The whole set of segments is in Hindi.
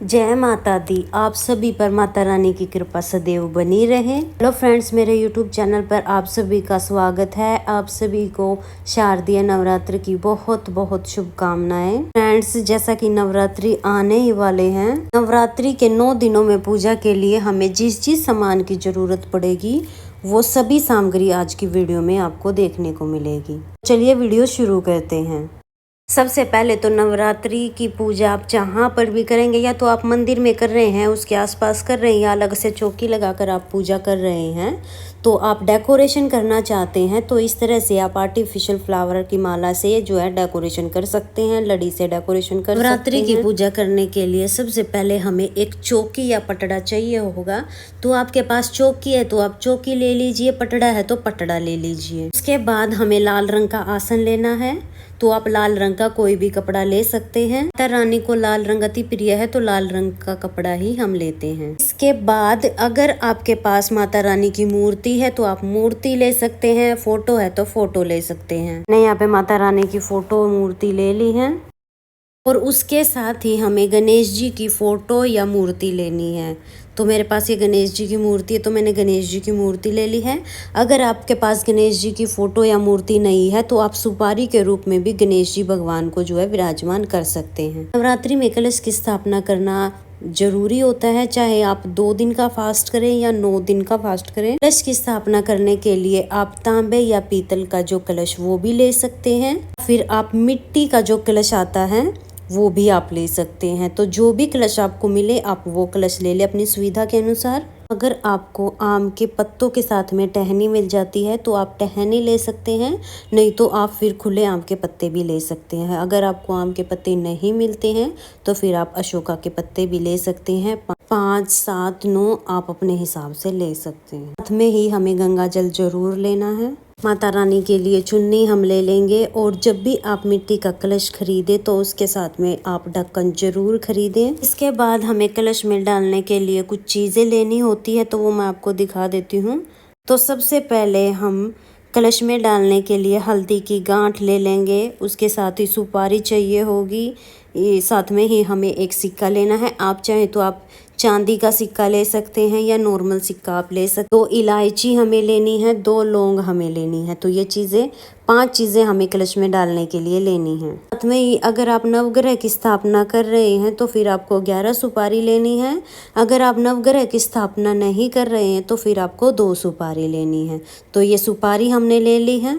जय माता दी। आप सभी पर माता रानी की कृपा सदैव बनी रहे। हेलो फ्रेंड्स, मेरे यूट्यूब चैनल पर आप सभी का स्वागत है। आप सभी को शारदीय नवरात्र की बहुत बहुत शुभकामनाएं। फ्रेंड्स, जैसा कि नवरात्रि आने ही वाले हैं, नवरात्रि के 9 दिनों में पूजा के लिए हमें जिस जिस सामान की जरूरत पड़ेगी वो सभी सामग्री आज की वीडियो में आपको देखने को मिलेगी। चलिए वीडियो शुरू करते हैं। सबसे पहले तो नवरात्रि की पूजा आप जहाँ पर भी करेंगे, या तो आप मंदिर में कर रहे हैं, उसके आसपास कर रहे हैं, या अलग से चौकी लगाकर आप पूजा कर रहे हैं, तो आप डेकोरेशन करना चाहते हैं तो इस तरह से आप आर्टिफिशियल फ्लावर की माला से जो है डेकोरेशन कर सकते हैं, लड़ी से डेकोरेशन कर सकते हैं। नवरात्रि की पूजा करने के लिए सबसे पहले हमें एक चौकी या पटड़ा चाहिए होगा। तो आपके पास चौकी है तो आप चौकी ले लीजिए, पटड़ा है तो पटड़ा ले लीजिए। उसके बाद हमें लाल रंग का आसन लेना है, तो आप लाल रंग का कोई भी कपड़ा ले सकते हैं। माता रानी को लाल रंग अति प्रिय है तो लाल रंग का कपड़ा ही हम लेते हैं। इसके बाद अगर आपके पास माता रानी की मूर्ति है तो आप मूर्ति ले सकते हैं, फोटो है तो फोटो ले सकते हैं। मैंने यहाँ पे माता रानी की फोटो मूर्ति ले ली है, और उसके साथ ही हमें गणेश जी की फोटो या मूर्ति लेनी है। तो मेरे पास ये गणेश जी की मूर्ति है तो मैंने गणेश जी की मूर्ति ले ली है। अगर आपके पास गणेश जी की फोटो या मूर्ति नहीं है तो आप सुपारी के रूप में भी गणेश जी भगवान को जो है विराजमान कर सकते हैं। नवरात्रि में कलश की स्थापना करना जरूरी होता है, चाहे आप 2 दिन का फास्ट करें या 9 दिन का फास्ट करें। कलश की स्थापना करने के लिए आप तांबे या पीतल का जो कलश वो भी ले सकते हैं, फिर आप मिट्टी का जो कलश आता है वो भी आप ले सकते हैं। तो जो भी कलश आपको मिले आप वो कलश ले ले अपनी सुविधा के अनुसार। अगर आपको आम के पत्तों के साथ में टहनी मिल जाती है तो आप टहनी ले सकते हैं, नहीं तो आप फिर खुले आम के पत्ते भी ले सकते हैं। अगर आपको आम के पत्ते नहीं मिलते हैं तो फिर आप अशोका के पत्ते भी ले सकते हैं। 5, 7, 9 आप अपने हिसाब से ले सकते हैं। साथ में ही हमें गंगा जल जरूर लेना है। माता रानी के लिए चुन्नी हम ले लेंगे, और जब भी आप मिट्टी का कलश खरीदे तो उसके साथ में आप ढक्कन जरूर खरीदें। इसके बाद हमें कलश में डालने के लिए कुछ चीज़ें लेनी होती है, तो वो मैं आपको दिखा देती हूँ। तो सबसे पहले हम कलश में डालने के लिए हल्दी की गांठ ले लेंगे, उसके साथ ही सुपारी चाहिए होगी, साथ में ही हमें एक सिक्का लेना है। आप चाहे तो आप चांदी का सिक्का ले सकते हैं या नॉर्मल सिक्का आप ले सकते। 2 इलायची हमें लेनी है, 2 लौंग हमें लेनी है। तो ये चीज़ें 5 चीज़ें हमें कलश में डालने के लिए लेनी है। साथ में ही अगर आप नवग्रह की स्थापना कर रहे हैं तो फिर आपको 11 सुपारी लेनी है। अगर आप नवग्रह की स्थापना नहीं कर रहे हैं तो फिर आपको 2 सुपारी लेनी है। तो ये सुपारी हमने ले ली है।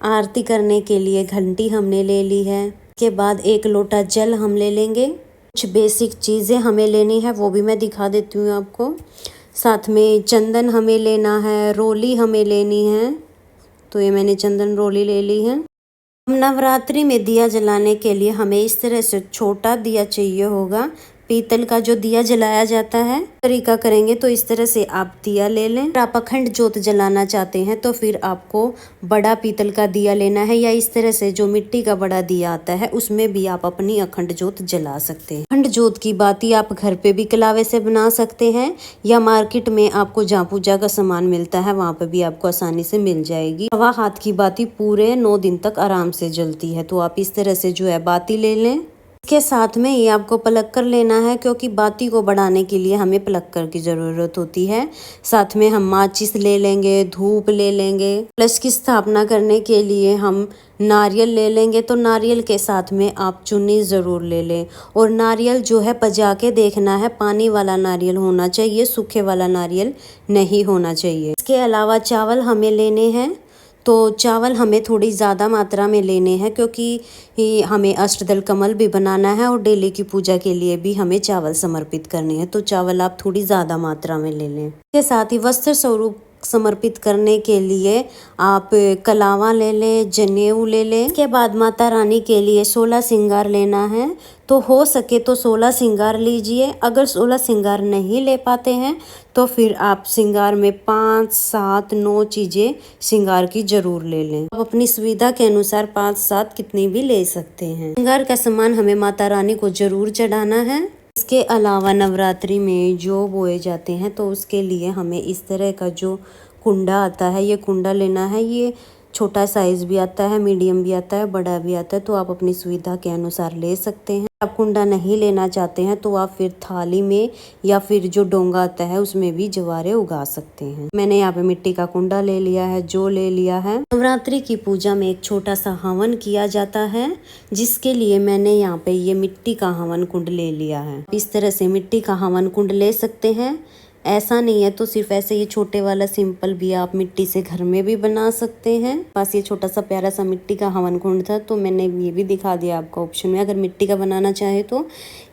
आरती करने के लिए घंटी हमने ले ली है। इसके बाद 1 लोटा जल हम ले लेंगे। कुछ बेसिक चीज़ें हमें लेनी है वो भी मैं दिखा देती हूँ आपको। साथ में चंदन हमें लेना है, रोली हमें लेनी है। तो ये मैंने चंदन रोली ले ली है। हम नवरात्रि में दिया जलाने के लिए हमें इस तरह से छोटा दिया चाहिए होगा। पीतल का जो दिया जलाया जाता है, तरीका करेंगे तो इस तरह से आप दिया ले लें। अगर आप अखंड ज्योत जलाना चाहते हैं तो फिर आपको बड़ा पीतल का दिया लेना है, या इस तरह से जो मिट्टी का बड़ा दिया आता है उसमें भी आप अपनी अखंड ज्योत जला सकते हैं। अखंड ज्योत की बाती आप घर पे भी कलावे से बना सकते हैं, या मार्केट में आपको जहाँ पूजा का सामान मिलता है वहाँ पे भी आपको आसानी से मिल जाएगी। हवा हाथ की बाती पूरे 9 दिन तक आराम से जलती है। तो आप इस तरह से जो है बाती ले लें। इसके साथ में ही आपको पलक्कर लेना है, क्योंकि बाती को बढ़ाने के लिए हमें पलक्कर की ज़रूरत होती है। साथ में हम माचिस ले लेंगे, धूप ले लेंगे। कलश की स्थापना करने के लिए हम नारियल ले लेंगे, तो नारियल के साथ में आप चुन्नी ज़रूर ले लें। और नारियल जो है पजा के देखना है, पानी वाला नारियल होना चाहिए, सूखे वाला नारियल नहीं होना चाहिए। इसके अलावा चावल हमें लेने हैं। तो चावल हमें थोड़ी ज़्यादा मात्रा में लेने हैं, क्योंकि हमें अष्टदल कमल भी बनाना है और डेली की पूजा के लिए भी हमें चावल समर्पित करने हैं। तो चावल आप थोड़ी ज़्यादा मात्रा में ले लें। इसके साथ ही वस्त्र स्वरूप समर्पित करने के लिए आप कलावा ले लें, जनेऊ ले लें। इसके बाद माता रानी के लिए 16 श्रृंगार लेना है। तो हो सके तो 16 श्रृंगार लीजिए। अगर 16 श्रृंगार नहीं ले पाते हैं तो फिर आप श्रृंगार में 5, 7, 9 चीज़ें श्रृंगार की जरूर ले लें। आप अपनी सुविधा के अनुसार 5, 7 कितनी भी ले सकते हैं। श्रृंगार का सामान हमें माता रानी को जरूर चढ़ाना है। इसके अलावा नवरात्रि में जो बोए जाते हैं तो उसके लिए हमें इस तरह का जो कुंडा आता है, ये कुंडा लेना है। ये छोटा साइज भी आता है, मीडियम भी आता है, बड़ा भी आता है, तो आप अपनी सुविधा के अनुसार ले सकते हैं। आप कुंडा नहीं लेना चाहते हैं तो आप फिर थाली में या फिर जो डोंगा आता है उसमें भी जवारे उगा सकते हैं। मैंने यहाँ पे मिट्टी का कुंडा ले लिया है, जो ले लिया है। नवरात्रि की पूजा में एक छोटा सा हवन किया जाता है, जिसके लिए मैंने यहाँ पे ये मिट्टी का हवन कुंड ले लिया है। इस तरह से मिट्टी का हवन कुंड ले सकते हैं। ऐसा नहीं है तो सिर्फ ऐसे ये छोटे वाला सिंपल भी आप मिट्टी से घर में भी बना सकते हैं। पास ये छोटा सा प्यारा सा मिट्टी का हवन कुंड था तो मैंने ये भी दिखा दिया आपको ऑप्शन में, अगर मिट्टी का बनाना चाहे तो।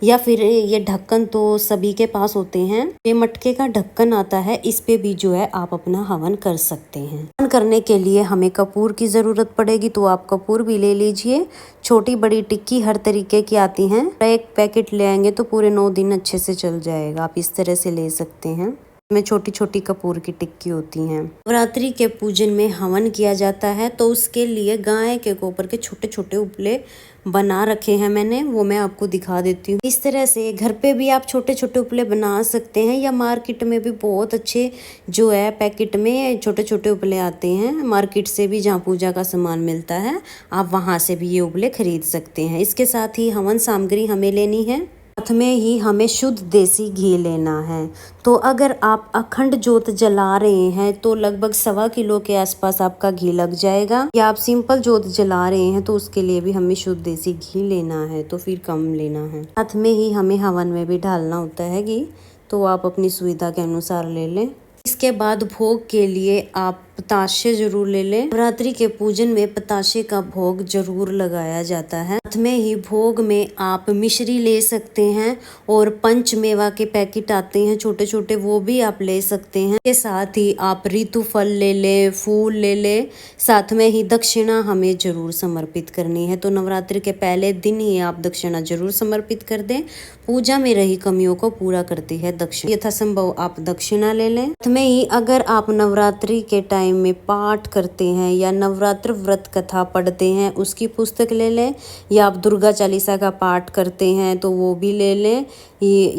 या फिर ये ढक्कन तो सभी के पास होते हैं, ये मटके का ढक्कन आता है, इस पे भी जो है आप अपना हवन कर सकते हैं। हवन करने के लिए हमें कपूर की जरूरत पड़ेगी, तो आप कपूर भी ले लीजिए। छोटी बड़ी टिक्की हर तरीके की आती हैं, एक पैकेट ले आएंगे तो पूरे 9 दिन अच्छे से चल जाएगा। आप इस तरह से ले सकते हैं, में छोटी छोटी कपूर की टिक्की होती हैं। नवरात्रि के पूजन में हवन किया जाता है तो उसके लिए गाय के गोबर के छोटे छोटे उपले बना रखे हैं मैंने, वो मैं आपको दिखा देती हूँ। इस तरह से घर पे भी आप छोटे छोटे उपले बना सकते हैं, या मार्केट में भी बहुत अच्छे जो है पैकेट में छोटे छोटे उपले आते हैं। मार्केट से भी जहाँ पूजा का सामान मिलता है आप वहाँ से भी ये उपले खरीद सकते हैं। इसके साथ ही हवन सामग्री हमें लेनी है, साथ में ही हमें शुद्ध देसी घी लेना है। तो अगर आप अखंड जोत जला रहे हैं तो लगभग 1.25 किलो के आसपास आपका घी लग जाएगा, या आप सिंपल जोत जला रहे हैं तो उसके लिए भी हमें शुद्ध देसी घी लेना है, तो फिर कम लेना है। साथ में ही हमें हवन में भी डालना होता है घी, तो आप अपनी सुविधा के अनुसार ले लें। इसके बाद भोग के लिए आप पताशे जरूर ले लें। नवरात्रि के पूजन में पताशे का भोग जरूर लगाया जाता है। साथ में ही भोग में आप मिश्री ले सकते हैं, और पंचमेवा के पैकेट आते हैं छोटे छोटे, वो भी आप ले सकते हैं। इसके साथ ही आप ऋतु फल ले ले, फूल ले ले। साथ में ही दक्षिणा हमें जरूर समर्पित करनी है, तो नवरात्रि के पहले दिन ही आप दक्षिणा जरूर समर्पित कर दें। पूजा में रही कमियों को पूरा करती है दक्षिणा, यथासंभव आप दक्षिणा ले लें। साथ में ही अगर आप नवरात्रि के टाइम में पाठ करते हैं या नवरात्र व्रत कथा पढ़ते हैं उसकी पुस्तक ले लें, या आप दुर्गा चालीसा का पाठ करते हैं तो वो भी ले लें,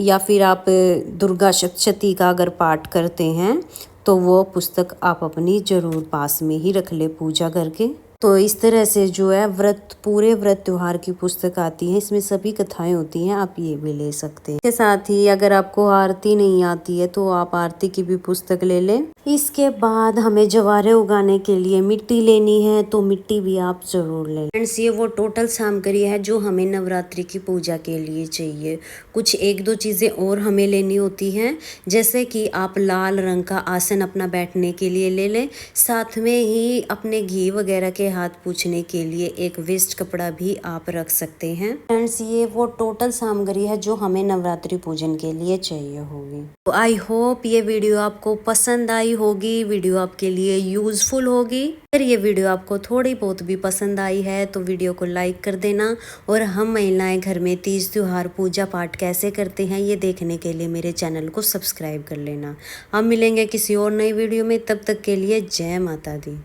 या फिर आप दुर्गा सप्तशती का अगर पाठ करते हैं तो वो पुस्तक आप अपनी जरूर पास में ही रख ले पूजा करके। तो इस तरह से जो है पूरे व्रत त्योहार की पुस्तक आती है, इसमें सभी कथाएं होती हैं, आप ये भी ले सकते हैं। इसके साथ ही अगर आपको आरती नहीं आती है तो आप आरती की भी पुस्तक ले लें। इसके बाद हमें जवारे उगाने के लिए मिट्टी लेनी है, तो मिट्टी भी आप जरूर लें। फ्रेंड्स, ये वो टोटल सामग्री है जो हमें नवरात्रि की पूजा के लिए चाहिए। कुछ 1-2 चीजें और हमें लेनी होती हैं, जैसे कि आप लाल रंग का आसन अपना बैठने के लिए ले लें। साथ में ही अपने घी वगैरह के हाथ पूछने के लिए एक वेस्ट कपड़ा भी आप रख सकते हैं। फ्रेंड्स, ये वो टोटल सामग्री है जो हमें नवरात्रि पूजन के लिए चाहिए होगी। तो आई होप ये वीडियो आपको पसंद आई होगी, वीडियो आपके लिए यूजफुल होगी। अगर ये वीडियो आपको थोड़ी बहुत भी पसंद आई है तो वीडियो को लाइक कर देना, और हम महिलाएं घर में तीज त्योहार पूजा पाठ कैसे करते हैं ये देखने के लिए मेरे चैनल को सब्सक्राइब कर लेना। हम मिलेंगे किसी और नई वीडियो में, तब तक के लिए जय माता दी।